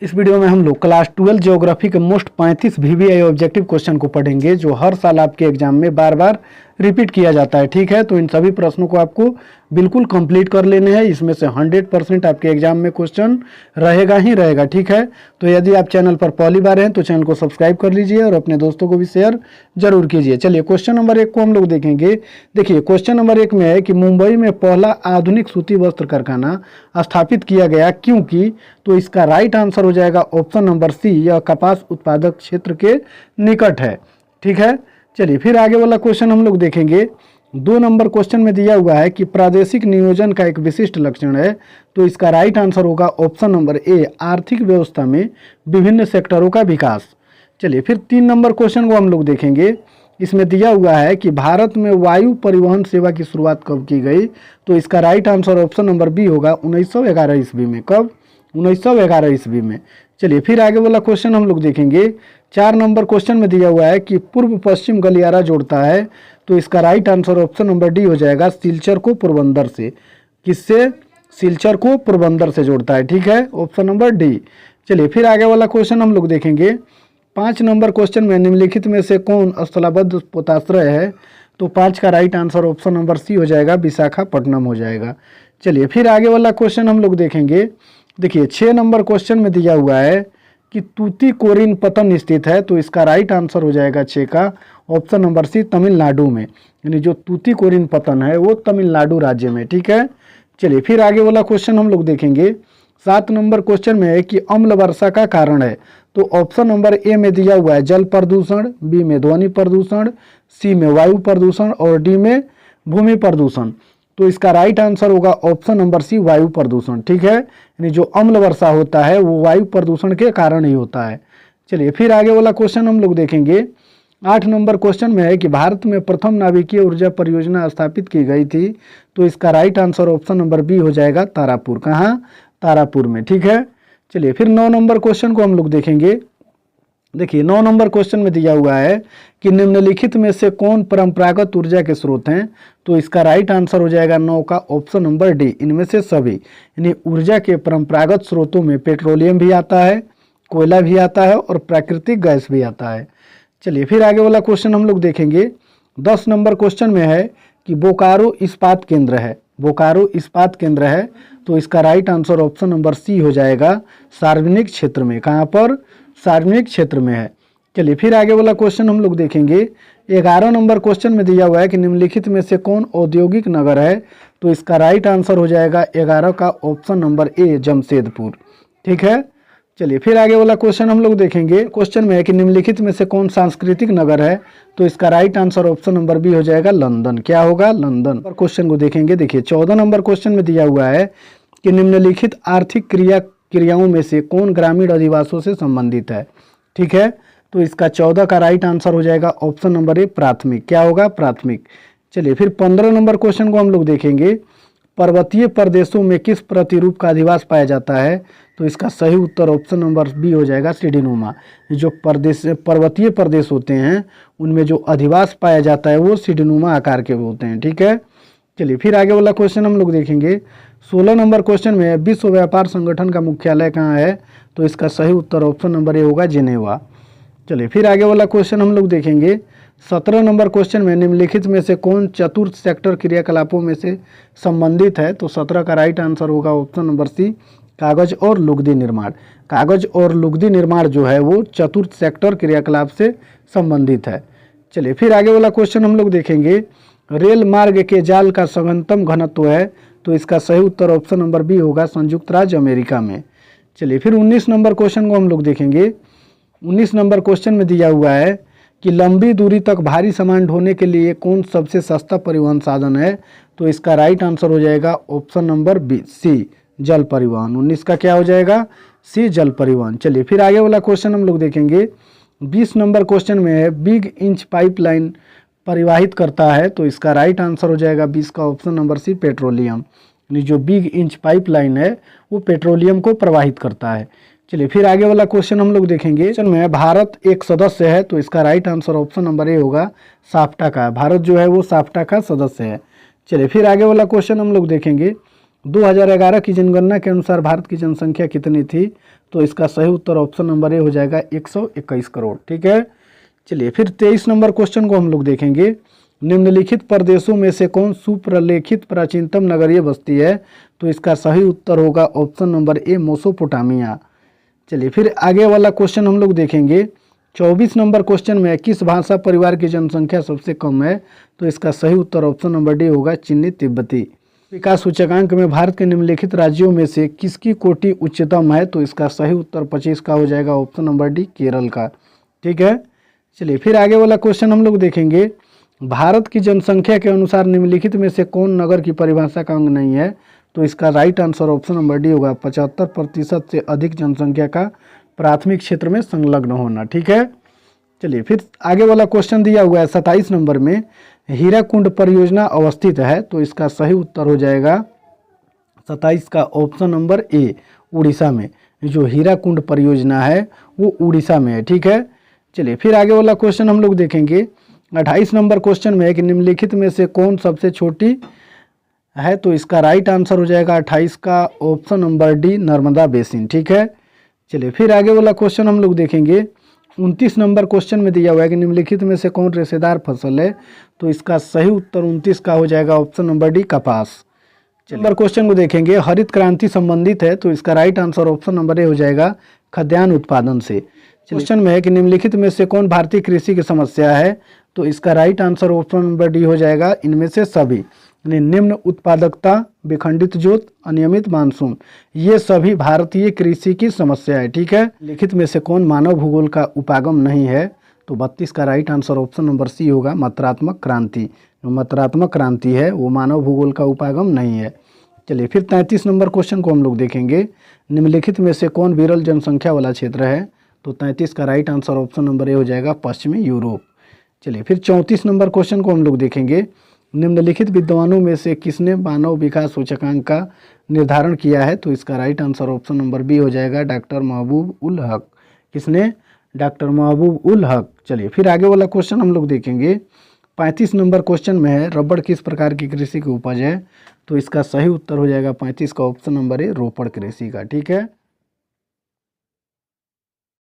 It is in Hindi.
इस वीडियो में हम लोग क्लास 12 ज्योग्राफी के मोस्ट 35 वीवीआई ऑब्जेक्टिव क्वेश्चन को पढ़ेंगे जो हर साल आपके एग्जाम में बार बार रिपीट किया जाता है। ठीक है, तो इन सभी प्रश्नों को आपको बिल्कुल कंप्लीट कर लेने हैं। इसमें से 100% आपके एग्जाम में क्वेश्चन रहेगा ही रहेगा। ठीक है, तो यदि आप चैनल पर पहली बार हैं तो चैनल को सब्सक्राइब कर लीजिए और अपने दोस्तों को भी शेयर जरूर कीजिए। चलिए क्वेश्चन नंबर 1 को हम लोग देखेंगे। देखिए क्वेश्चन नंबर 1 में है कि मुंबई में पहला आधुनिक सूती वस्त्र कारखाना स्थापित किया गया क्योंकि, तो इसका राइट आंसर हो जाएगा ऑप्शन नंबर सी, यह कपास उत्पादक क्षेत्र के निकट है। ठीक है, चलिए फिर आगे वाला क्वेश्चन हम लोग देखेंगे। 2 नंबर क्वेश्चन में दिया हुआ है कि प्रादेशिक नियोजन का एक विशिष्ट लक्षण है, तो इसका राइट आंसर होगा ऑप्शन नंबर ए, आर्थिक व्यवस्था में विभिन्न सेक्टरों का विकास। चलिए फिर 3 नंबर क्वेश्चन को हम लोग देखेंगे। इसमें दिया हुआ है कि भारत में वायु परिवहन सेवा की शुरुआत कब की गई, तो इसका right answer option number B होगा 1911 ईस्वी में। कब? 1911 ईस्वी में। चलिए फिर आगे वाला क्वेश्चन हम लोग देखेंगे। 4 नंबर क्वेश्चन में दिया हुआ है कि पूर्व पश्चिम गलियारा जोड़ता है, तो इसका right answer option number D हो जाएगा सिलचर को पोरबंदर से। किससे? सिलचर को पोरबंदर से जोड़ता है। ठीक है, ऑप्शन नंबर डी। चलिए फिर आगे वाला क्वेश्चन हम लोग देखेंगे। 5 नंबर क्वेश्चन में निम्नलिखित में से कौन स्थलाबद्ध पोताश्रय है, तो 5 का right answer option number C हो जाएगा, विशाखापट्टनम हो जाएगा। चलिए फिर आगे वाला क्वेश्चन हम लोग देखेंगे। देखिए 6 नंबर क्वेश्चन में दिया हुआ है कि तूतीकोरिन पतन स्थित है, तो इसका राइट आंसर हो जाएगा 6 का ऑप्शन नंबर सी, तमिलनाडु में। यानी जो तूतीकोरिन पतन है वो तमिलनाडु राज्य में। ठीक है, चलिए फिर आगे वाला क्वेश्चन हम लोग देखेंगे। 7 नंबर क्वेश्चन में है कि अम्ल वर्षा का कारण है, तो ऑप्शन नंबर ए में दिया हुआ है जल प्रदूषण, बी में ध्वनि प्रदूषण, सी में वायु प्रदूषण और डी में भूमि प्रदूषण। तो इसका राइट आंसर होगा ऑप्शन नंबर सी, वायु प्रदूषण। ठीक है, यानी जो अम्ल वर्षा होता है वो वायु प्रदूषण के कारण ही होता है। चलिए फिर आगे वाला क्वेश्चन हम लोग देखेंगे। 8 नंबर क्वेश्चन में है कि भारत में प्रथम नाभिकीय ऊर्जा परियोजना स्थापित की गई थी, तो इसका right answer option number B हो जाएगा, तारापुर। कहाँ? तारापुर में। ठीक है, चलिए फिर 9 नंबर क्वेश्चन को हम लोग देखेंगे। देखिए 9 नंबर क्वेश्चन में दिया हुआ है कि निम्नलिखित में से कौन परंपरागत ऊर्जा के स्रोत हैं, तो इसका राइट आंसर हो जाएगा 9 का ऑप्शन नंबर डी, इनमें से सभी। यानी ऊर्जा के परंपरागत स्रोतों में पेट्रोलियम भी आता है, कोयला भी आता है और प्राकृतिक गैस भी आता है। चलिए फिर आगे वाला क्वेश्चन हम लोग देखेंगे। 10 नंबर क्वेश्चन में है कि बोकारो इस्पात केंद्र है, बोकारो इस्पात केंद्र है, तो इसका right answer option number C हो जाएगा, सार्वजनिक क्षेत्र में। कहाँ पर? सार्वजनिक क्षेत्र में है। चलिए फिर आगे वाला क्वेश्चन हम लोग देखेंगे। 11 नंबर क्वेश्चन में दिया हुआ है कि निम्नलिखित में से कौन औद्योगिक नगर है, तो इसका राइट आंसर हो जाएगा 11 का ऑप्शन नंबर ए, जमशेदपुर। ठीक है, चलिए फिर आगे वाला क्वेश्चन हम लोग देखेंगे। क्वेश्चन में है कि निम्नलिखित में से कौन सांस्कृतिक नगर है, तो इसका right answer option number B हो जाएगा, लंदन। क्या होगा? लंदन। और क्वेश्चन को देखेंगे। देखिए 14 नंबर क्वेश्चन में दिया हुआ है कि निम्नलिखित आर्थिक क्रियाओं में से कौन ग्रामीण अधिवासों से संबंधित है। ठीक है, तो इसका 14 का राइट आंसर हो जाएगा ऑप्शन नंबर ए, प्राथमिक। क्या होगा? प्राथमिक। चलिए फिर 15 नंबर क्वेश्चन को हम लोग देखेंगे। पर्वतीय प्रदेशों में किस प्रतिरूप का अधिवास पाया जाता है, तो इसका सही उत्तर ऑप्शन नंबर बी हो जाएगा, सीढ़ीनुमा। जो पर्वतीय प्रदेश होते हैं उनमें जो अधिवास पाया जाता है वो सीढ़ीनुमा आकार के होते हैं। ठीक है, चलिए फिर आगे वाला क्वेश्चन हम लोग देखेंगे। 16 नंबर क्वेश्चन में विश्व व्यापार संगठन का मुख्यालय कहाँ है, तो इसका सही उत्तर ऑप्शन नंबर ए होगा, जिनेवा। चलिए फिर आगे वाला क्वेश्चन हम लोग देखेंगे। 17 नंबर क्वेश्चन में निम्नलिखित में से कौन चतुर्थ सेक्टर क्रियाकलापों में से संबंधित है, तो 17 का राइट आंसर होगा ऑप्शन नंबर सी, कागज और लुगदी निर्माण। कागज और लुगदी निर्माण जो है वो चतुर्थ सेक्टर क्रियाकलाप से संबंधित है। चलिए फिर आगे वाला क्वेश्चन हम लोग देखेंगे। रेल मार्ग के जाल का सघनतम घनत्व है, तो इसका सही उत्तर ऑप्शन नंबर बी होगा, संयुक्त राज्य अमेरिका में। चलिए फिर 19 नंबर क्वेश्चन को हम लोग देखेंगे। 19 नंबर क्वेश्चन में दिया हुआ है कि लंबी दूरी तक भारी सामान ढोने के लिए कौन सबसे सस्ता परिवहन साधन है, तो इसका राइट आंसर हो जाएगा ऑप्शन नंबर बी, सी, जल परिवहन। 19 का क्या हो जाएगा? सी, जल परिवहन। चलिए फिर आगे वाला क्वेश्चन हम लोग देखेंगे। 20 नंबर क्वेश्चन में है बिग इंच पाइपलाइन परिवाहित करता है, तो इसका राइट आंसर हो जाएगा 20 का ऑप्शन नंबर सी, पेट्रोलियम। यानी जो बिग इंच पाइपलाइन है वो पेट्रोलियम को प्रवाहित करता है। चलिए फिर आगे वाला क्वेश्चन हम लोग देखेंगे। क्वेश्चन में भारत एक सदस्य है, तो इसका right answer option number A होगा, साफ्टा का। भारत जो है वो साफ्टा का सदस्य है। चलिए फिर आगे वाला क्वेश्चन हम लोग देखेंगे। 2011 की जनगणना के अनुसार भारत की जनसंख्या कितनी थी? तो इसका सही उत्तर ऑप्शन नंबर ए हो जाएगा 121 करोड़। ठीक है, चलिए फिर 23 नंबर क्वेश्चन को हम लोग देखेंगे। निम्नलिखित प्रदेशों में से कौन सुप्रलेखित प्राचीनतम नगरीय बस्ती है? तो इसका सही उत्तर होगा ऑप्शन नंबर ए मेसोपोटामिया। चलिए फिर आगे वाला क्वेश्चन हम लोग देखेंगे। 24 नंबर क्वेश्चन में किस भाषा परिवार की जनसंख्या सबसे कम है? तो इसका सही उत्तर ऑप्शन नंबर डी होगा चीनी तिब्बती। विकास सूचकांक में भारत के निम्नलिखित राज्यों में से किसकी कोटि उच्चतम है? तो इसका सही उत्तर 25 का हो जाएगा ऑप्शन नंबर डी केरल का। ठीक है, चलिए फिर आगे वाला क्वेश्चन हम लोग देखेंगे। भारत की जनसंख्या के अनुसार निम्नलिखित में से कौन नगर की परिभाषा का अंग नहीं है? तो इसका right answer option number D होगा 75% से अधिक जनसंख्या का प्राथमिक क्षेत्र में संलग्न होना। ठीक है, चलिए फिर आगे वाला क्वेश्चन दिया हुआ है 27 नंबर में, हीराकुंड परियोजना अवस्थित है? तो इसका सही उत्तर हो जाएगा 27 का ऑप्शन नंबर ए उड़ीसा में। जो हीराकुंड परियोजना है वो उड़ीसा में है। ठीक है, चलिए फिर आगे वाला क्वेश्चन हम लोग देखेंगे। 28 नंबर क्वेश्चन में है कि निम्नलिखित में से कौन सबसे छोटी है? तो इसका राइट आंसर हो जाएगा 28 का option number D Narmada basin. ठीक है, चलिए फिर आगे वाला क्वेश्चन हम लोग देखेंगे। 29 नंबर क्वेश्चन में दिया हुआ है कि निम्नलिखित में से कौन रेशेदार फसल है? तो इसका सही उत्तर 29 का हो जाएगा ऑप्शन नंबर डी कपास। नंबर क्वेश्चन को देखेंगे। हरित क्रांति संबंधित है? तो इसका right answer option number A हो जाएगा खाद्यान्न उत्पादन से। क्वेश्चन में है कि निम्नलिखित में से कौन भारतीय कृषि की समस्या है? तो इसका right answer option number D हो जाएगा इनमें से सभी, यानी निम्न उत्पादकता, विखंडित जोत, अनियमित मानसून, ये सभी भारतीय कृषि की समस्या है। ठीक है, लिखित में से कौन मानव भूगोल का उपागम नहीं है? तो 32 का right answer option number C होगा मात्रात्मक क्रांति। जो मात्रात्मक क्रांति है वो मानव भूगोल का उपागम नहीं है। चलिए फिर 33 नंबर क्वेश्चन को हम लोग देखेंगे। निम्नलिखित में से कौन विरल जनसंख्या वाला क्षेत्र है? तो 33 का right answer option number A हो जाएगा पश्चिमी यूरोप। चलिए फिर 34 नंबर क्वेश्चन को हम लोग देखेंगे। निम्नलिखित विद्वानों में से किसने मानव विकास सूचकांक का निर्धारण किया है? तो इसका right answer option number B हो जाएगा डॉक्टर महबूब उल हक। किसने? डॉक्टर महबूब उल हक। चलिए फिर आगे वाला क्वेश्चन हम लोग देखेंगे। 35 नंबर क्वेश्चन में है रबड़ किस प्रकार की कृषि की उपज है? तो इसका सही उत्तर हो जाएगा 35 का ऑप्शन नंबर ए रोपड़ कृषि का। ठीक है,